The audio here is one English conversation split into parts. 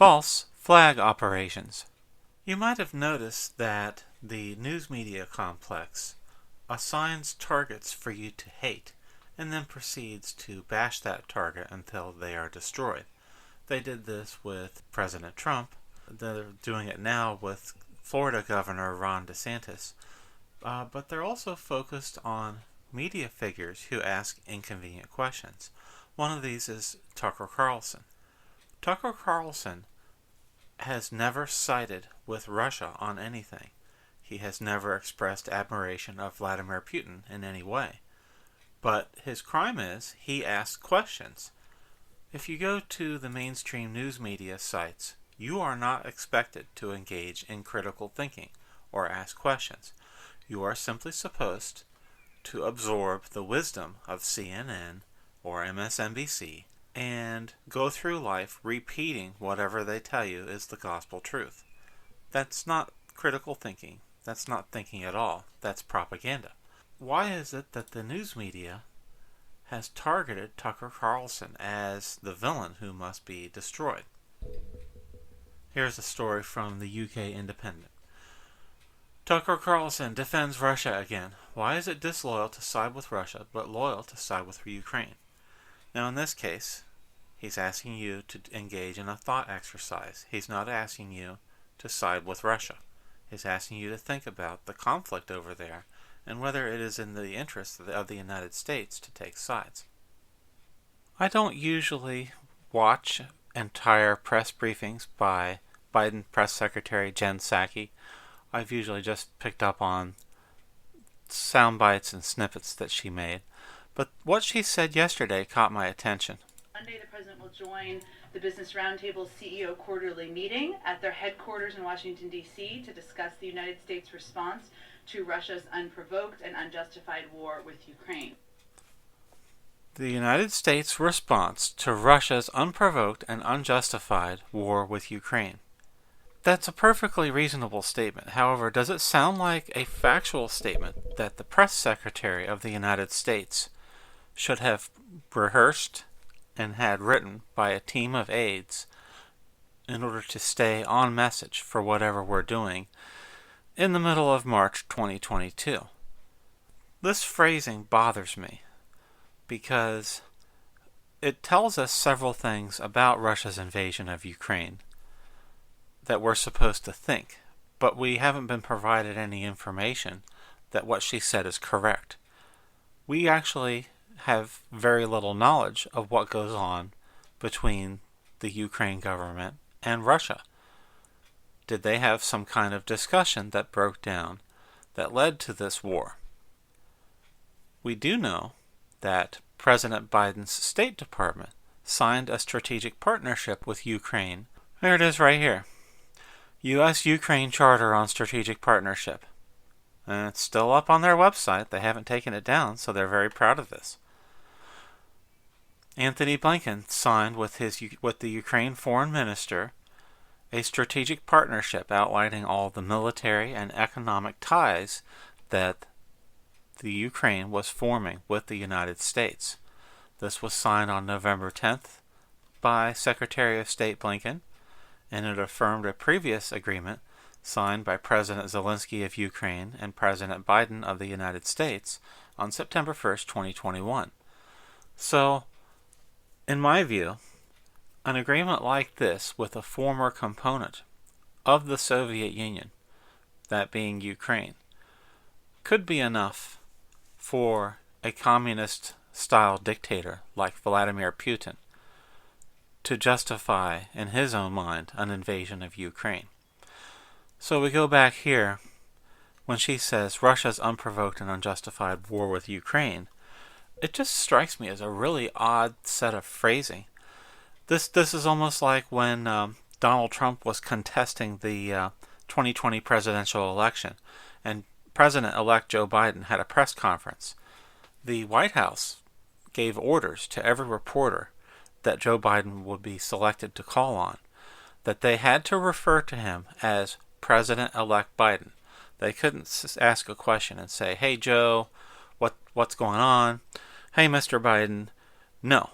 False flag operations. You might have noticed that the news media complex assigns targets for you to hate and then proceeds to bash that target until they are destroyed. They did this with President Trump. They're doing it now with Florida Governor Ron DeSantis. But they're also focused on media figures who ask inconvenient questions. One of these is Tucker Carlson. Tucker Carlson has never sided with Russia on anything. He has never expressed admiration of Vladimir Putin in any way. But his crime is he asks questions. If you go to the mainstream news media sites, you are not expected to engage in critical thinking or ask questions. You are simply supposed to absorb the wisdom of CNN or MSNBC and go through life repeating whatever they tell you is the gospel truth. That's not critical thinking. That's not thinking at all. That's propaganda. Why is it that the news media has targeted Tucker Carlson as the villain who must be destroyed? Here's a story from the UK Independent. Tucker Carlson defends Russia again. Why is it disloyal to side with Russia, but loyal to side with Ukraine? Now in this case, he's asking you to engage in a thought exercise. He's not asking you to side with Russia. He's asking you to think about the conflict over there and whether it is in the interest of the United States to take sides. I don't usually watch entire press briefings by Biden Press Secretary Jen Psaki. I've usually just picked up on sound bites and snippets that she made. But what she said yesterday caught my attention. Monday, the president will join the Business Roundtable CEO quarterly meeting at their headquarters in Washington, D.C. to discuss the United States' response to Russia's unprovoked and unjustified war with Ukraine. The United States' response to Russia's unprovoked and unjustified war with Ukraine. That's a perfectly reasonable statement. However, does it sound like a factual statement that the press secretary of the United States should have rehearsed and had written by a team of aides in order to stay on message for whatever we're doing in the middle of March 2022? This phrasing bothers me because it tells us several things about Russia's invasion of Ukraine that we're supposed to think, but we haven't been provided any information that what she said is correct. We actually have very little knowledge of what goes on between the Ukraine government and Russia. Did they have some kind of discussion that broke down that led to this war? We do know that President Biden's State Department signed a strategic partnership with Ukraine. There it is right here. U.S.-Ukraine Charter on Strategic Partnership. And it's still up on their website. They haven't taken it down, so they're very proud of this. Anthony Blinken signed with the Ukraine Foreign Minister a strategic partnership outlining all the military and economic ties that the Ukraine was forming with the United States. This was signed on November 10th by Secretary of State Blinken, and it affirmed a previous agreement signed by President Zelensky of Ukraine and President Biden of the United States on September 1st, 2021. So, in my view, an agreement like this with a former component of the Soviet Union, that being Ukraine, could be enough for a communist-style dictator like Vladimir Putin to justify, in his own mind, an invasion of Ukraine. So we go back here, when she says Russia's unprovoked and unjustified war with Ukraine, it just strikes me as a really odd set of phrasing. This is almost like when Donald Trump was contesting the 2020 presidential election, and President-elect Joe Biden had a press conference. The White House gave orders to every reporter that Joe Biden would be selected to call on, that they had to refer to him as President-elect Biden. They couldn't ask a question and say, "Hey Joe, what's going on? Hey Mr. Biden." No.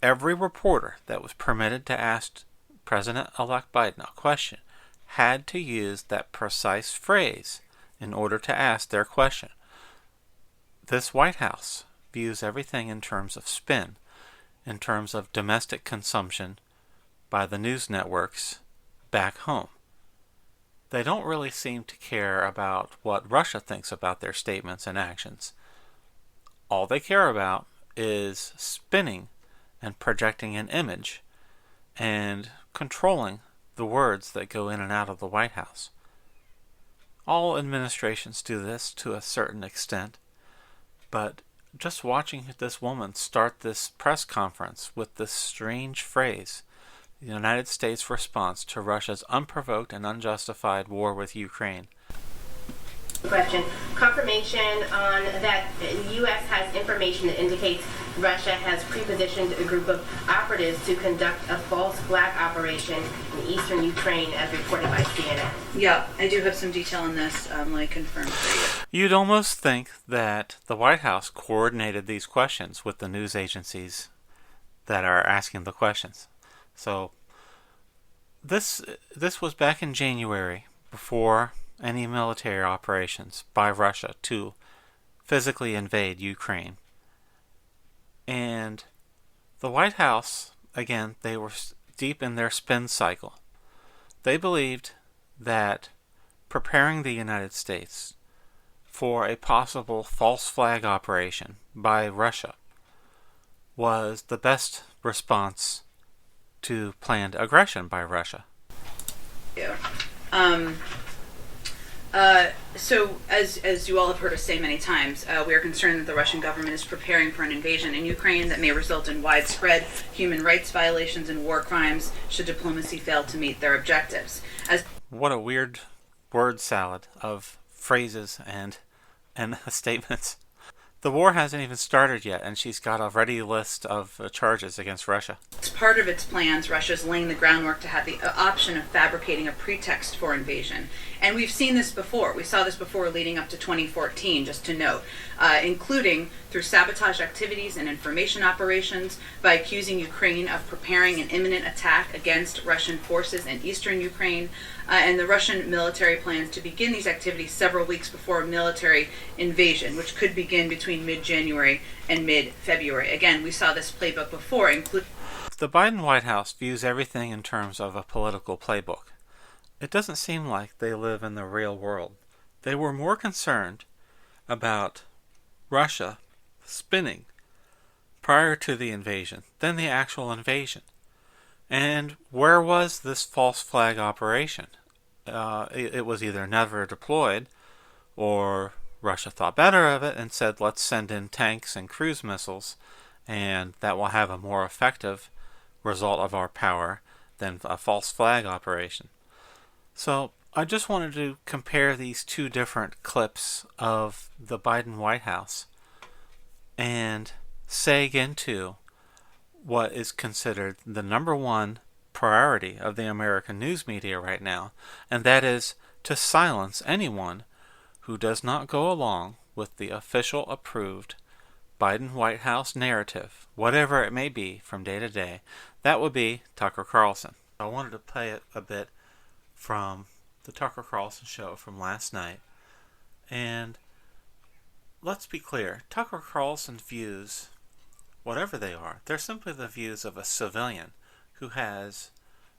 Every reporter that was permitted to ask President-elect Biden a question had to use that precise phrase in order to ask their question. This White House views everything in terms of spin, in terms of domestic consumption by the news networks back home. They don't really seem to care about what Russia thinks about their statements and actions. All they care about is spinning and projecting an image and controlling the words that go in and out of the White House. All administrations do this to a certain extent, but just watching this woman start this press conference with this strange phrase, the United States response to Russia's unprovoked and unjustified war with Ukraine. Question. Confirmation on that the U.S. has information that indicates Russia has prepositioned a group of operatives to conduct a false flag operation in eastern Ukraine, as reported by CNN. Yeah, I do have some detail on this. Let me confirm for you. You'd almost think that the White House coordinated these questions with the news agencies that are asking the questions. So this was back in January, before any military operations by Russia to physically invade Ukraine. And the White House, again, they were deep in their spin cycle. They believed that preparing the United States for a possible false flag operation by Russia was the best response to planned aggression by Russia. Yeah. So, as you all have heard us say many times, we are concerned that the Russian government is preparing for an invasion in Ukraine that may result in widespread human rights violations and war crimes should diplomacy fail to meet their objectives. What a weird word salad of phrases and statements. The war hasn't even started yet, and she's got a ready list of charges against Russia. As part of its plans, Russia's laying the groundwork to have the option of fabricating a pretext for invasion. And we've seen this before. We saw this before leading up to 2014, just to note, including through sabotage activities and information operations, by accusing Ukraine of preparing an imminent attack against Russian forces in eastern Ukraine, and the Russian military plans to begin these activities several weeks before a military invasion, which could begin between mid-January and mid-February. Again, we saw this playbook before, including... The Biden White House views everything in terms of a political playbook. It doesn't seem like they live in the real world. They were more concerned about Russia spinning prior to the invasion than the actual invasion. And where was this false flag operation? It was either never deployed, or Russia thought better of it and said, let's send in tanks and cruise missiles, and that will have a more effective result of our power than a false flag operation. So I just wanted to compare these two different clips of the Biden White House and seg into what is considered the number one priority of the American news media right now, and that is to silence anyone who does not go along with the official approved Biden White House narrative, whatever it may be from day to day. That would be Tucker Carlson. I wanted to play it a bit from the Tucker Carlson show from last night. And let's be clear, Tucker Carlson's views, whatever they are, they're simply the views of a civilian who has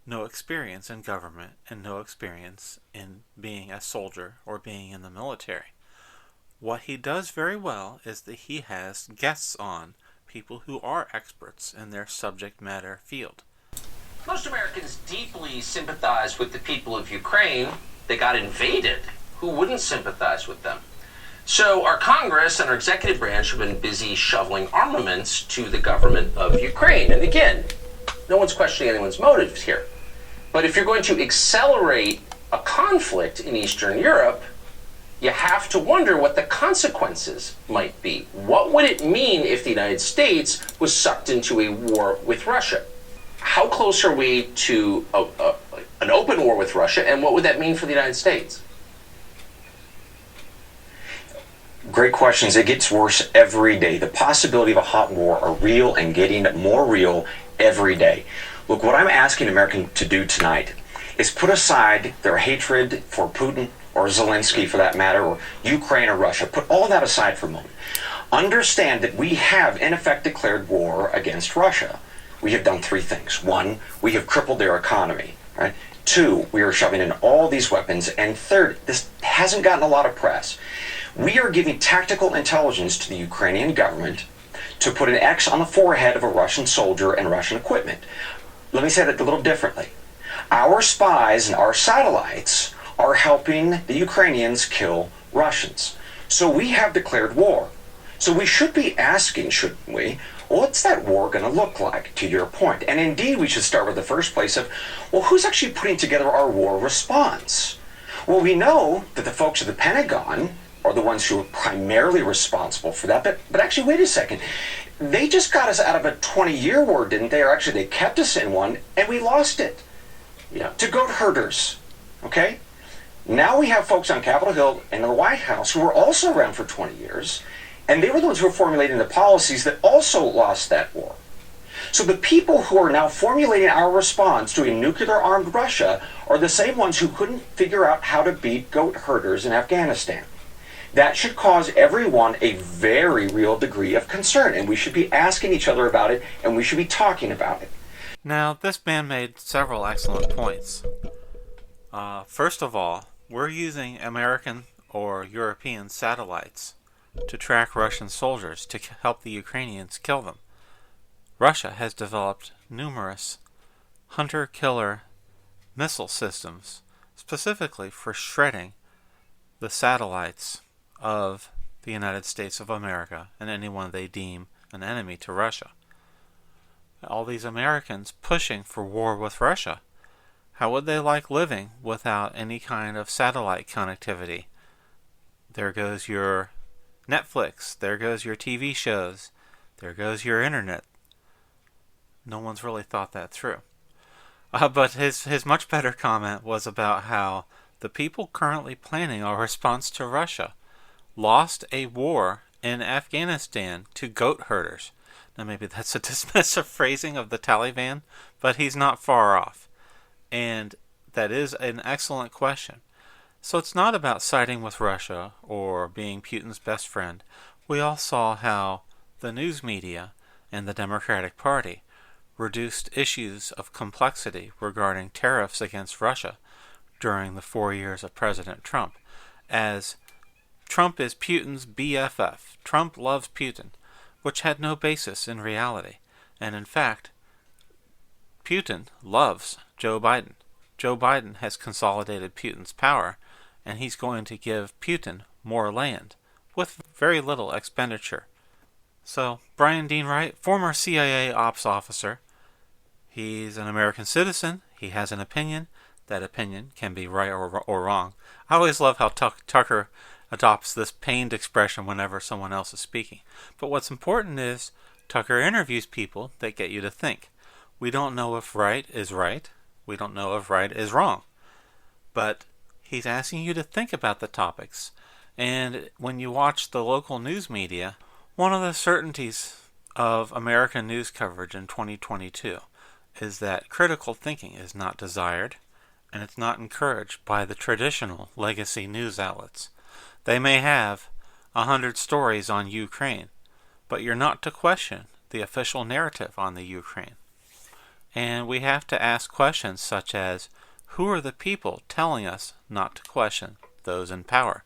no experience in government and no experience in being a soldier or being in the military. What he does very well is that he has guests on, people who are experts in their subject matter field. Most Americans deeply sympathize with the people of Ukraine. They got invaded. Who wouldn't sympathize with them? So our Congress and our executive branch have been busy shoveling armaments to the government of Ukraine. And again, no one's questioning anyone's motives here. But if you're going to accelerate a conflict in Eastern Europe, you have to wonder what the consequences might be. What would it mean if the United States was sucked into a war with Russia? How close are we to an open war with Russia, and what would that mean for the United States? Great questions. It gets worse every day. The possibility of a hot war are real and getting more real every day. Look, what I'm asking Americans to do tonight is put aside their hatred for Putin or Zelensky, for that matter, or Ukraine or Russia. Put all that aside for a moment. Understand that we have, in effect, declared war against Russia. We have done three things. One, we have crippled their economy, right? Two, we are shoving in all these weapons. And third, this hasn't gotten a lot of press. We are giving tactical intelligence to the Ukrainian government to put an X on the forehead of a Russian soldier and Russian equipment. Let me say that a little differently. Our spies and our satellites are helping the Ukrainians kill Russians. So we have declared war. So we should be asking, shouldn't we, what's that war going to look like, to your point? And indeed, we should start with the first place of, well, who's actually putting together our war response? Well, we know that the folks at the Pentagon are the ones who are primarily responsible for that. But actually, wait a second. They just got us out of a 20-year war, didn't they? Or actually, they kept us in one, and we lost it. To goat herders, okay? Now we have folks on Capitol Hill and in the White House who were also around for 20 years, and they were the ones who were formulating the policies that also lost that war. So the people who are now formulating our response to a nuclear-armed Russia are the same ones who couldn't figure out how to beat goat herders in Afghanistan. That should cause everyone a very real degree of concern, and we should be asking each other about it, and we should be talking about it. Now, this man made several excellent points. First of all, we're using American or European satellites to track Russian soldiers to help the Ukrainians kill them. Russia has developed numerous hunter-killer missile systems specifically for shredding the satellites of the United States of America and anyone they deem an enemy to Russia. All these Americans pushing for war with Russia. How would they like living without any kind of satellite connectivity? There goes your Netflix, there goes your TV shows, there goes your internet. No one's really thought that through. But his much better comment was about how the people currently planning our response to Russia lost a war in Afghanistan to goat herders. Now maybe that's a dismissive phrasing of the Taliban, but he's not far off. And that is an excellent question. So it's not about siding with Russia or being Putin's best friend. We all saw how the news media and the Democratic Party reduced issues of complexity regarding tariffs against Russia during the 4 years of President Trump, as Trump is Putin's BFF. Trump loves Putin, which had no basis in reality. And in fact, Putin loves Joe Biden. Joe Biden has consolidated Putin's power, and he's going to give Putin more land with very little expenditure. So, Brian Dean Wright, former CIA ops officer, he's an American citizen, he has an opinion. That opinion can be right or wrong. I always love how Tucker adopts this pained expression whenever someone else is speaking. But what's important is Tucker interviews people that get you to think. We don't know if right is right. We don't know if right is wrong. But he's asking you to think about the topics. And when you watch the local news media, one of the certainties of American news coverage in 2022 is that critical thinking is not desired, and it's not encouraged by the traditional legacy news outlets. They may have 100 stories on Ukraine, but you're not to question the official narrative on the Ukraine. And we have to ask questions such as, who are the people telling us not to question those in power?